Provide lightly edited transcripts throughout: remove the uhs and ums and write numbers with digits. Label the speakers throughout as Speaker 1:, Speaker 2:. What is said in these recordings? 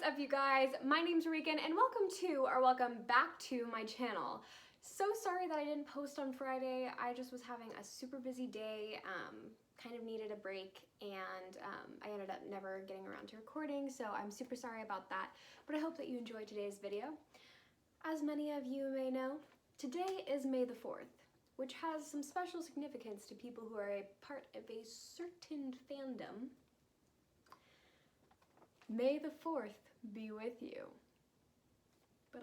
Speaker 1: up, you guys? My name's Regan and welcome back to my channel. So sorry that I didn't post on Friday. I just was having a super busy day, kind of needed a break, and I ended up never getting around to recording, so I'm super sorry about that, but I hope that you enjoyed today's video. As many of you may know, today is May the 4th, which has some special significance to people who are a part of a certain fandom. May the 4th be with you. But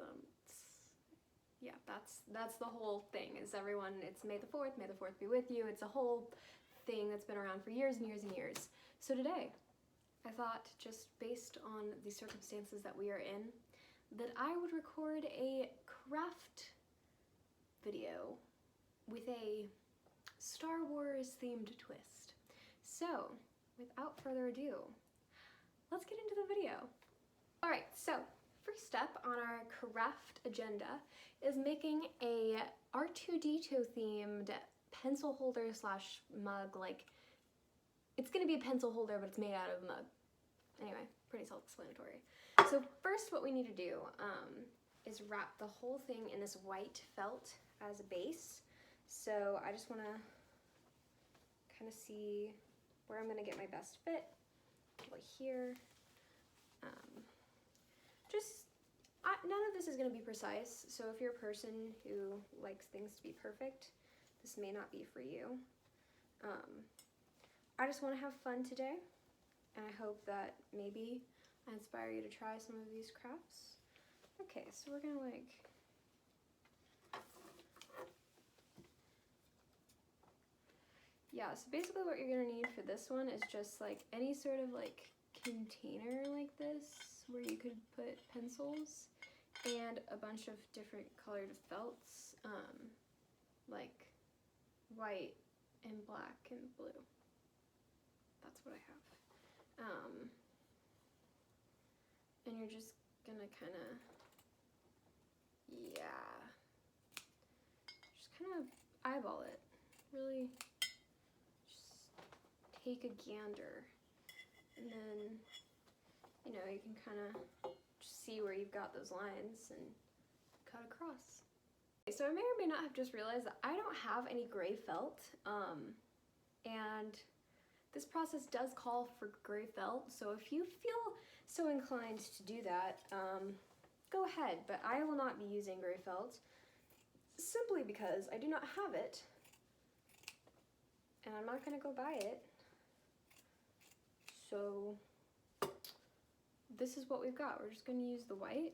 Speaker 1: yeah, that's the whole thing, is everyone, it's May the 4th be with you. It's a whole thing that's been around for years and years and years. So today, I thought, just based on the circumstances that we are in, that I would record a craft video with a Star Wars themed twist. So, without further ado, let's get into the video. All right, so first step on our craft agenda is making a R2-D2 themed pencil holder slash mug. Like, it's gonna be a pencil holder, but it's made out of a mug. Anyway, pretty self-explanatory. So first what we need to do is wrap the whole thing in this white felt as a base. So I just wanna kind of see where I'm gonna get my best fit. Like here. None of this is going to be precise, so if you're a person who likes things to be perfect, this may not be for you. I just want to have fun today, and I hope that maybe I inspire you to try some of these crafts. Okay, so we're going to yeah, so basically what you're going to need for this one is just like any sort of like container like this where you could put pencils and a bunch of different colored felts, like white and black and blue. That's what I have. And you're just gonna kind of, yeah, just kind of eyeball it. Really just take a gander, and then, you know, you can kind of see where you've got those lines and cut across. Okay, so I may or may not have just realized that I don't have any gray felt, and this process does call for gray felt, so if you feel so inclined to do that, go ahead, but I will not be using gray felt, simply because I do not have it, and I'm not going to go buy it, so this is what we've got. We're just going to use the white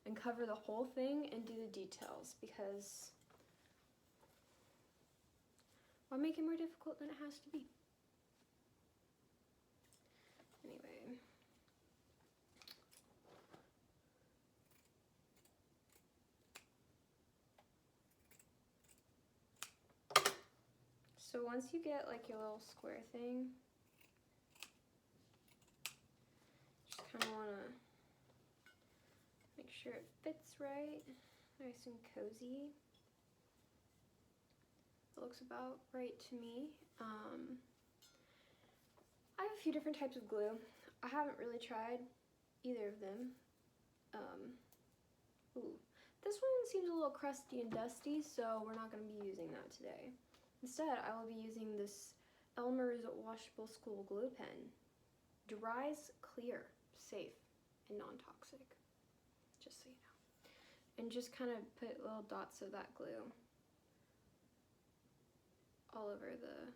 Speaker 1: and cover the whole thing and do the details, because why make it more difficult than it has to be? Anyway. So once you get like your little square thing, just kind of want to make sure it fits right, nice and cozy. It looks about right to me. I have a few different types of glue. I haven't really tried either of them. Ooh, this one seems a little crusty and dusty, so we're not going to be using that today. Instead, I will be using this Elmer's washable school glue pen. Dries clear, safe, and non-toxic, just so you know. And just kind of put little dots of that glue all over the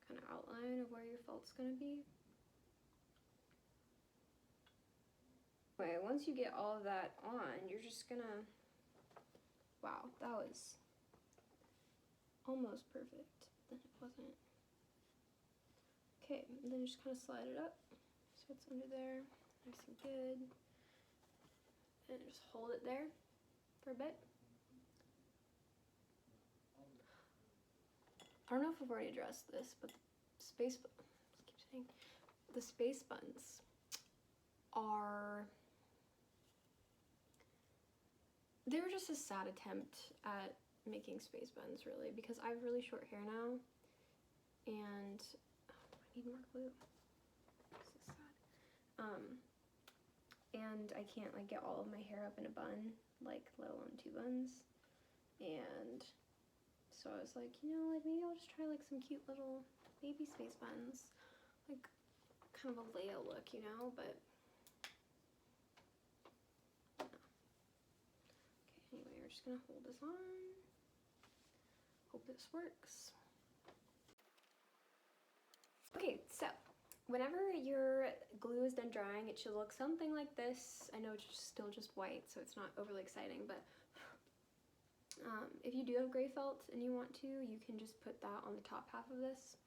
Speaker 1: kind of outline of where your felt's going to be. Anyway, once you get all of that on, you're just going to, wow, that was almost perfect, then it wasn't. Okay, and then just kind of slide it up so it's under there, nice and good. And just hold it there for a bit. I don't know if I've already addressed this, but the space buttons are, they were just a sad attempt at making space buttons, really, because I have really short hair now, and I need more glue. This is sad. and I can't like get all of my hair up in a bun, like let alone 2 buns. And so I was like, you know, like maybe I'll just try like some cute little baby space buns, like kind of a Leia look, you know, but no. Okay, anyway, we're just gonna hold this on. Hope this works. Okay, so whenever your glue is done drying, it should look something like this. I know it's still just white, so it's not overly exciting, but if you do have gray felt and you want to, you can just put that on the top half of this,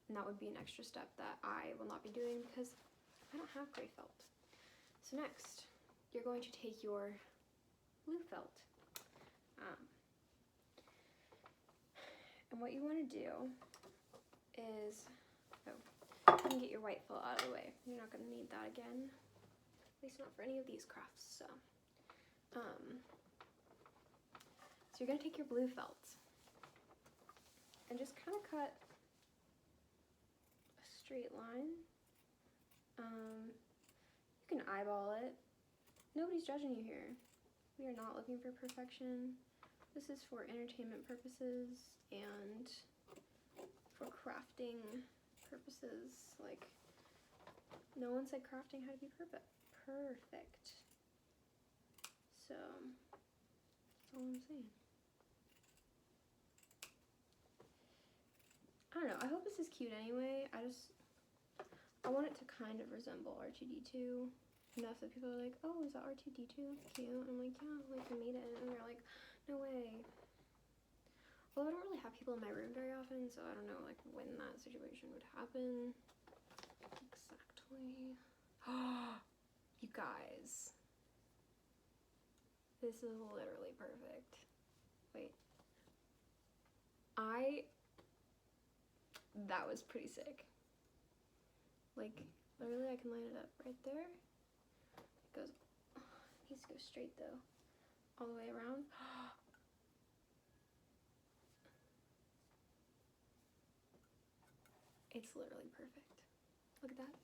Speaker 1: and that would be an extra step that I will not be doing because I don't have gray felt. So next, you're going to take your blue felt, and what you want to do is, you can get your white felt out of the way. You're not going to need that again, at least not for any of these crafts. So you're going to take your blue felt and just kind of cut a straight line. You can eyeball it. Nobody's judging you here. We are not looking for perfection. This is for entertainment purposes and for crafting purposes. Like, no one said crafting had to be perfect. So, that's all I'm saying. I don't know, I hope this is cute anyway. I want it to kind of resemble R2-D2 enough that people are like, oh, is that R2-D2? That's cute. And I'm like, yeah, like I made it. And they're like, no way. Well, I don't really have people in my room very often, so I don't know like when that situation would happen exactly. You guys, this is literally perfect. Wait, that was pretty sick. Like, literally I can line it up right there. It goes, it needs to go straight though, all the way around. It's literally perfect. Look at that.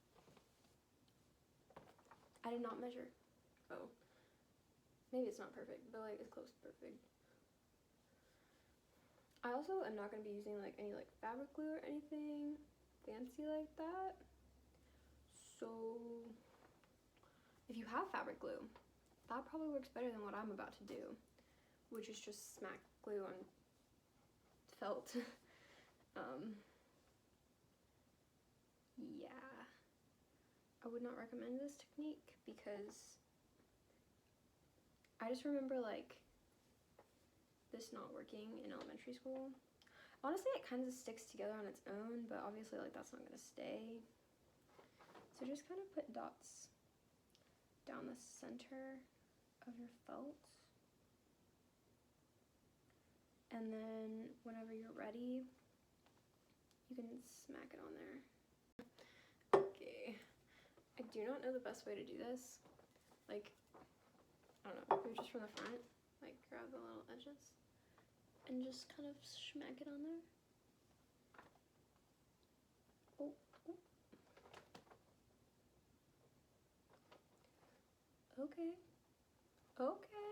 Speaker 1: I did not measure. Oh, maybe it's not perfect, but like it's close to perfect. I also am not going to be using like any like fabric glue or anything fancy like that. So if you have fabric glue, that probably works better than what I'm about to do, which is just smack glue on felt. Yeah, I would not recommend this technique because I just remember like this not working in elementary school. Honestly, it kind of sticks together on its own, but obviously like that's not gonna stay. So just kind of put dots down the center of your felt. And then whenever you're ready, you can smack it on there. Okay, I do not know the best way to do this. Like, I don't know, maybe just from the front, like grab the little edges and just kind of smack it on there. Oh, oh. Okay. Okay.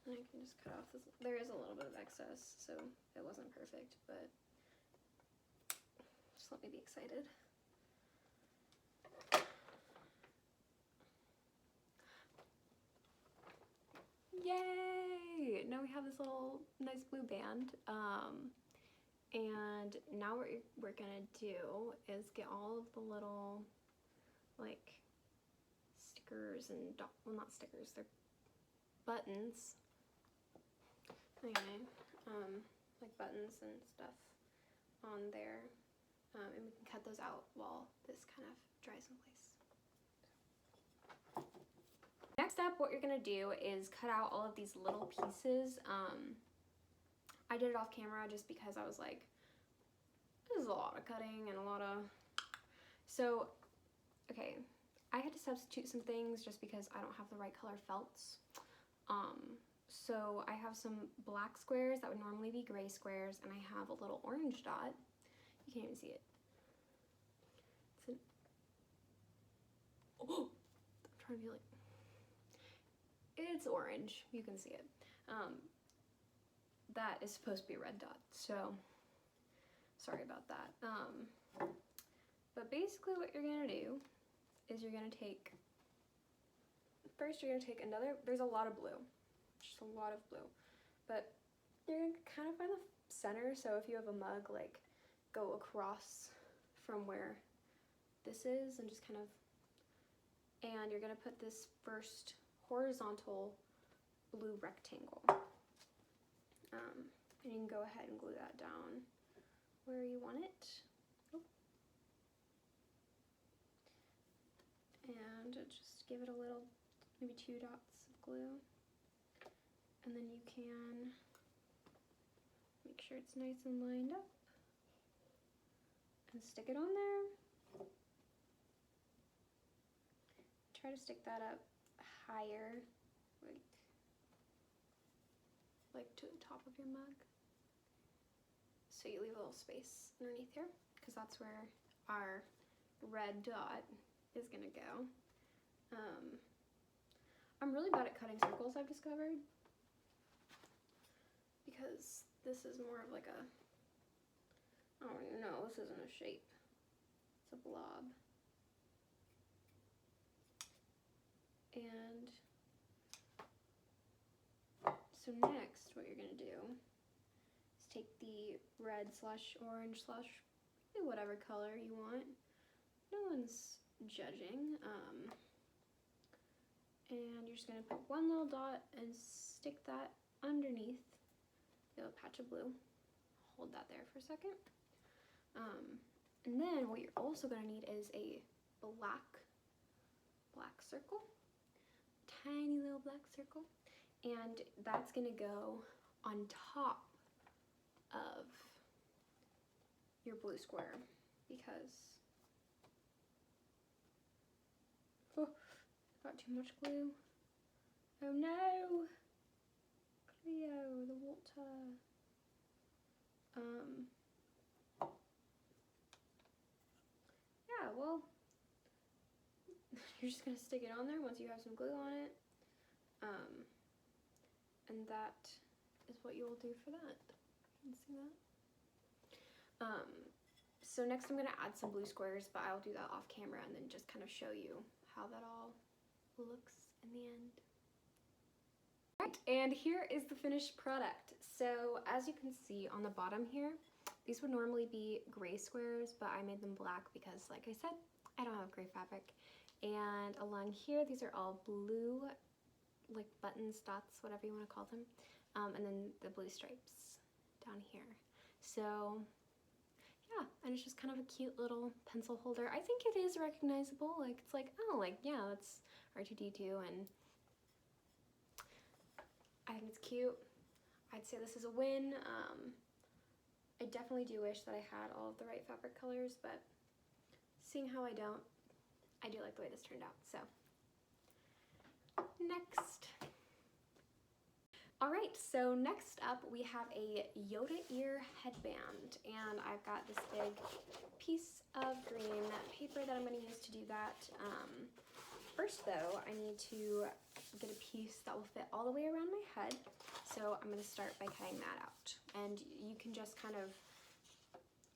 Speaker 1: And I can just cut off this. There is a little bit of excess, so it wasn't perfect, but just let me be excited. Yay! Now we have this little nice blue band. And now what we're gonna do is get all of the little like stickers and well, not stickers, they're buttons. Anyway, like buttons and stuff on there, and we can cut those out while this kind of dries in place. Next up, what you're gonna do is cut out all of these little pieces. I did it off camera just because I was like, this is a lot of cutting and a lot of, so, okay, I had to substitute some things just because I don't have the right color felts. So I have some black squares that would normally be gray squares, and I have a little orange dot. You can't even see it. trying to be like, it's orange, you can see it. That is supposed to be a red dot, so sorry about that. But basically what you're gonna do is you're gonna take, first you're gonna take another, there's a lot of blue, just a lot of blue, but you're gonna kind of find the center. So if you have a mug, like go across from where this is and just kind of, and you're gonna put this first horizontal blue rectangle. And you can go ahead and glue that down where you want it. Oh. And just give it a little, maybe 2 dots of glue. And then you can make sure it's nice and lined up and stick it on there. Try to stick that up higher, like to the top of your mug. So you leave a little space underneath here, because that's where our red dot is gonna go. I'm really bad at cutting circles, I've discovered, because this is more of like a, I don't even know, this isn't a shape, it's a blob. And so next, what you're gonna do is take the red slash orange slash whatever color you want. No one's judging. And you're just gonna put one little dot and stick that underneath the little patch of blue. Hold that there for a second. And then what you're also gonna need is a black circle, tiny little black circle. And that's gonna go on top of your blue square, because, oh, got too much glue. Oh no, Cleo, the water. Yeah, well, you're just gonna stick it on there once you have some glue on it. And that is what you will do for that. You can see that? So next I'm gonna add some blue squares, but I'll do that off camera and then just kind of show you how that all looks in the end. Right, and here is the finished product. So as you can see on the bottom here, these would normally be gray squares, but I made them black because, like I said, I don't have gray fabric. And along here, these are all blue, like buttons, dots, whatever you want to call them. And then the blue stripes down here. So yeah, and it's just kind of a cute little pencil holder. I think it is recognizable. Like, it's like, oh, like, yeah, that's R2-D2, and I think it's cute. I'd say this is a win. I definitely do wish that I had all of the right fabric colors, but seeing how I don't, I do like the way this turned out. So next. All right, so next up we have a Yoda ear headband, and I've got this big piece of green paper that I'm going to use to do that. First though, I need to get a piece that will fit all the way around my head, so I'm going to start by cutting that out. And you can just kind of,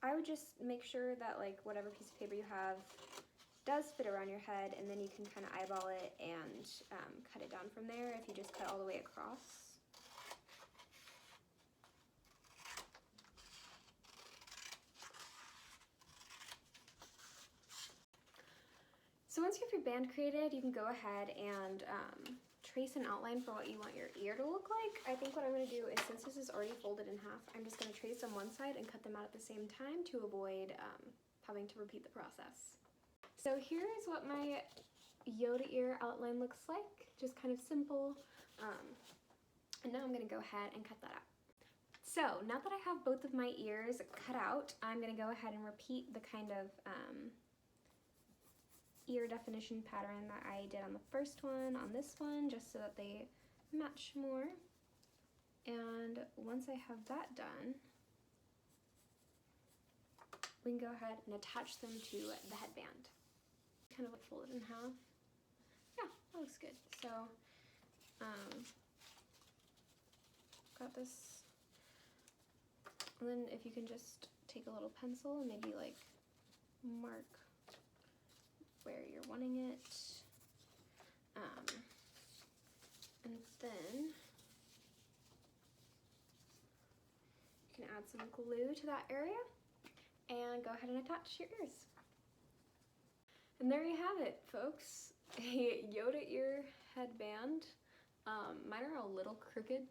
Speaker 1: I would just make sure that like whatever piece of paper you have does fit around your head, and then you can kind of eyeball it and cut it down from there if you just cut all the way across. So once you have your band created, you can go ahead and trace an outline for what you want your ear to look like. I think what I'm going to do is, since this is already folded in half, I'm just going to trace on one side and cut them out at the same time to avoid having to repeat the process. So here is what my Yoda ear outline looks like, just kind of simple. And now I'm going to go ahead and cut that out. So now that I have both of my ears cut out, I'm going to go ahead and repeat the kind of ear definition pattern that I did on the first one, on this one, just so that they match more. And once I have that done, we can go ahead and attach them to the headband. Kind of like fold it in half. Yeah, that looks good. So, got this. And then if you can just take a little pencil and maybe like mark where you're wanting it. And then you can add some glue to that area and go ahead and attach your ears. And there you have it, folks. A Yoda ear headband. Mine are a little crooked,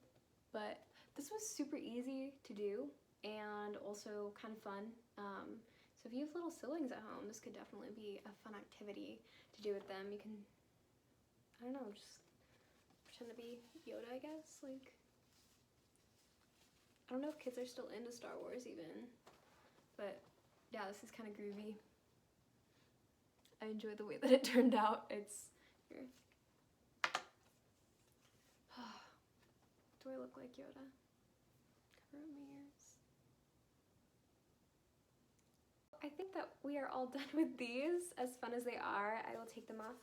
Speaker 1: but this was super easy to do and also kind of fun. So if you have little siblings at home, this could definitely be a fun activity to do with them. You can, I don't know, just pretend to be Yoda, I guess. Like, I don't know if kids are still into Star Wars even, but yeah, this is kind of groovy. I enjoy the way that it turned out. It's here. Do I look like Yoda? Cover up my ears. I think that we are all done with these. As fun as they are, I will take them off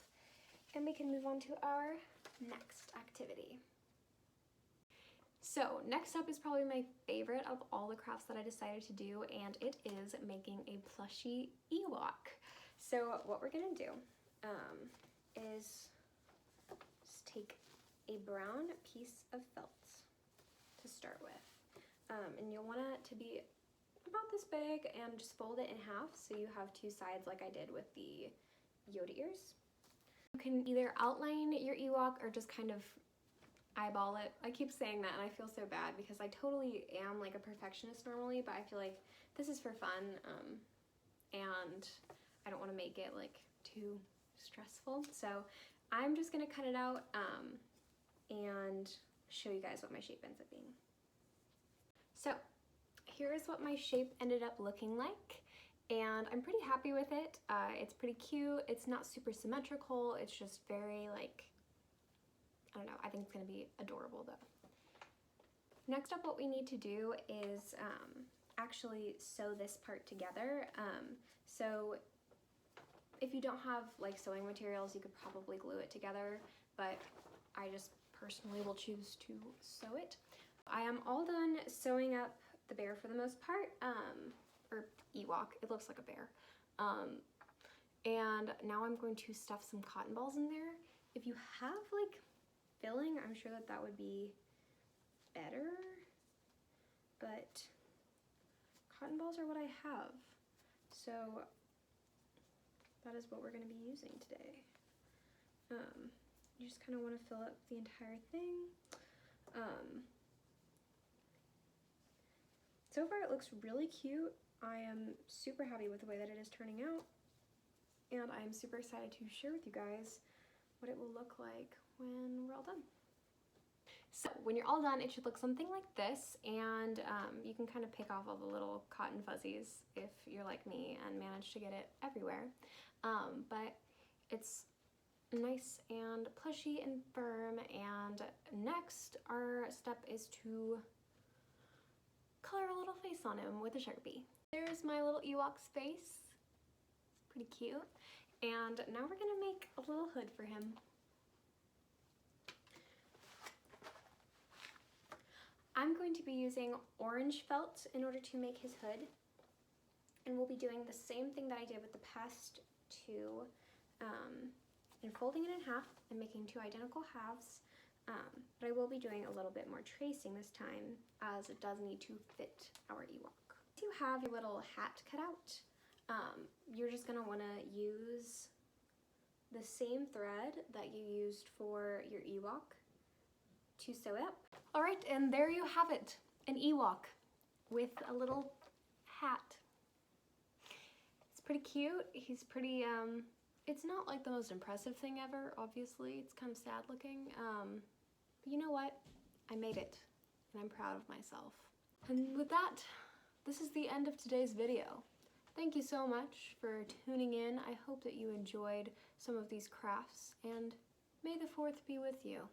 Speaker 1: and we can move on to our next activity. So next up is probably my favorite of all the crafts that I decided to do, and it is making a plushie Ewok. So what we're gonna do is just take a brown piece of felt to start with. And you'll want it to be about this big and just fold it in half so you have two sides like I did with the Yoda ears. You can either outline your Ewok or just kind of eyeball it. I keep saying that and I feel so bad because I totally am like a perfectionist normally, but I feel like this is for fun and I don't want to make it like too stressful. So I'm just gonna cut it out and show you guys what my shape ends up being. So here is what my shape ended up looking like, and I'm pretty happy with it. It's pretty cute. It's not super symmetrical. It's just very like, I don't know, I think it's gonna be adorable though. Next up, what we need to do is actually sew this part together. So if you don't have like sewing materials, you could probably glue it together, but I just personally will choose to sew it. I am all done sewing up the bear for the most part, or Ewok, it looks like a bear. And now I'm going to stuff some cotton balls in there. If you have like filling, I'm sure that that would be better, but cotton balls are what I have. So that is what we're gonna be using today. You just kind of want to fill up the entire thing. So far it looks really cute. I am super happy with the way that it is turning out, and I'm super excited to share with you guys what it will look like when we're all done. So when you're all done, it should look something like this, and you can kind of pick off all the little cotton fuzzies if you're like me and manage to get it everywhere. But it's nice and plushy and firm, and next our step is to color a little face on him with a Sharpie. There's my little Ewok's face. It's pretty cute. And now we're gonna make a little hood for him. I'm going to be using orange felt in order to make his hood. And we'll be doing the same thing that I did with the past two, and folding it in half and making two identical halves. But I will be doing a little bit more tracing this time, as it does need to fit our Ewok. If you have your little hat cut out, you're just gonna wanna use the same thread that you used for your Ewok to sew it up. All right, and there you have it, an Ewok with a little hat. It's pretty cute. He's pretty, it's not like the most impressive thing ever, obviously. It's kind of sad looking. But you know what? I made it, and I'm proud of myself. And with that, this is the end of today's video. Thank you so much for tuning in. I hope that you enjoyed some of these crafts, and may the 4th be with you.